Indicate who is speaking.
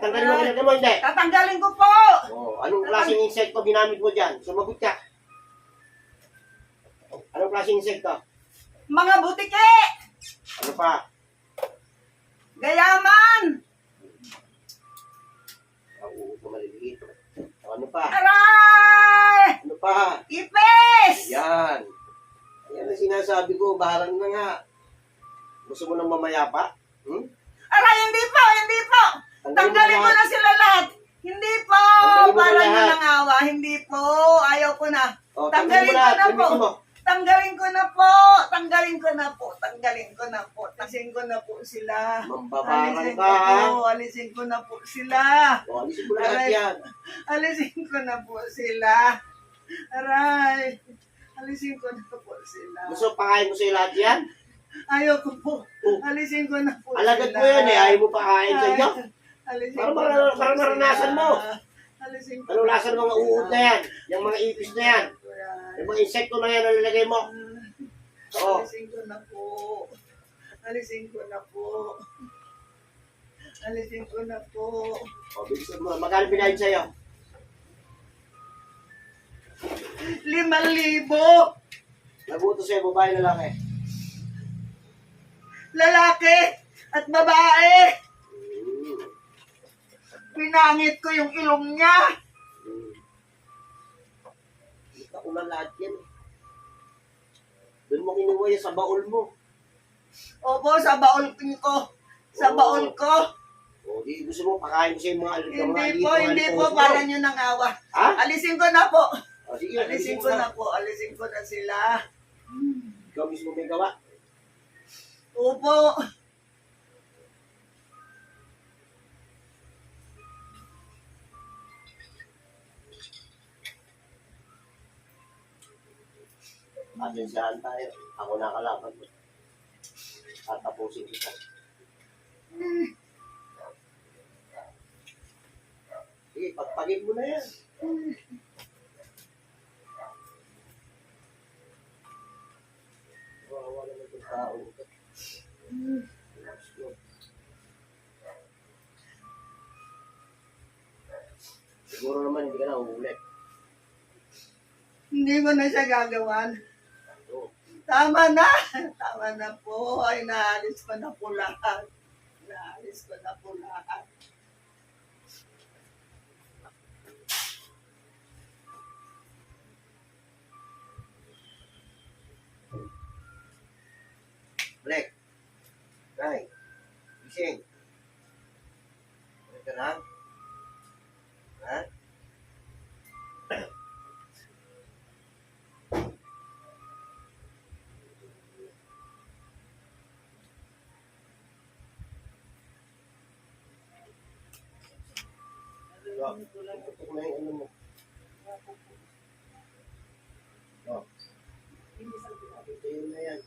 Speaker 1: Tatanggalin mo kinagay mo, hindi.
Speaker 2: Tatanggalin ko po.
Speaker 1: Oh, anong klaseng insekto ginamit mo dyan? Sumagot ka. Anong klaseng insekto?
Speaker 2: Mga butike.
Speaker 1: Ano pa?
Speaker 2: Gayaman.
Speaker 1: Oo, maliliit. Ano pa?
Speaker 2: Aray!
Speaker 1: Ano pa?
Speaker 2: Ipis!
Speaker 1: Yan. Yan ang sinasabi ko, bahalang na nga. Gusto mo nang mamaya pa? Hmm?
Speaker 2: Aray, hindi po, hindi po. Tanggalin ko na sila lahat. Hindi po.
Speaker 1: Tanggalin mo na
Speaker 2: Para nyo
Speaker 1: lahat.
Speaker 2: ng awa. Hindi po. Ayaw ko na.
Speaker 1: O,
Speaker 2: Tanggalin ko na po.
Speaker 1: Gamitin mo.
Speaker 2: Tanggalin ko na po. Tanggalin ko na po. Tanggalin ko na po. Alisin ko na po sila.
Speaker 1: Mambabarang
Speaker 2: Alisin
Speaker 1: ka,
Speaker 2: ko
Speaker 1: ha?
Speaker 2: po. Alisin ko na po sila.
Speaker 1: O, alisin mo lahat
Speaker 2: Aray.
Speaker 1: yan.
Speaker 2: Alisin ko na po sila. Aray. Alisin ko na po sila.
Speaker 1: Gusto pakain mo sa lahat yan?
Speaker 2: Ayaw ko po.
Speaker 1: Oh.
Speaker 2: Alisin ko na po
Speaker 1: Alagad
Speaker 2: sila.
Speaker 1: mo yan eh, ayaw mo pakain sa inyo.
Speaker 2: Alisin
Speaker 1: Parang
Speaker 2: ko na po
Speaker 1: parang naranasan
Speaker 2: sila.
Speaker 1: mo.
Speaker 2: Alisin ko
Speaker 1: Anong
Speaker 2: na
Speaker 1: lasa ng mga
Speaker 2: po
Speaker 1: uod
Speaker 2: sila.
Speaker 1: na yan? Yung mga ipis na yan? Yung mga insekto na yan na nilagay mo? Oo.
Speaker 2: Alisin ko na po. Alisin ko na po. Alisin ko na po.
Speaker 1: O, bilisan mo. Magkano pinahin sa'yo?
Speaker 2: 5,000.
Speaker 1: Nabuto sa'yo, babae na lang eh.
Speaker 2: Lalaki at babae. Pinangit ko yung ilong niya.
Speaker 1: Kita ko na lahat yan eh. Doon mo kinuha yan sa baul mo.
Speaker 2: Opo, sa baol ko. Sa baol ko.
Speaker 1: O, di gusto mo pakain mo sa mga
Speaker 2: Hindi po, para nyo ng awa.
Speaker 1: Ha?
Speaker 2: Alisin ko na po.
Speaker 1: O, sige,
Speaker 2: Alisin ko na po. Alisin ko na sila.
Speaker 1: Ikaw mismo may gawa.
Speaker 2: Opo.
Speaker 1: Atensahan tayo. Ako nakalaban mo. Tatapusin kita. Sige, pagpagin mo na yan. Wala naman itong tao nito. Siguro naman hindi ka na uulit.
Speaker 2: Hindi ko na siya gagawan.
Speaker 1: Oo.
Speaker 2: Tama na. Tama na po. Ay, naalis ko na po lahat. Naalis ko na po lahat.
Speaker 1: Black. Nay. Gising. Ano ka na? Ha? Tutok na yung ano mo. Oh. Ito yun na yan.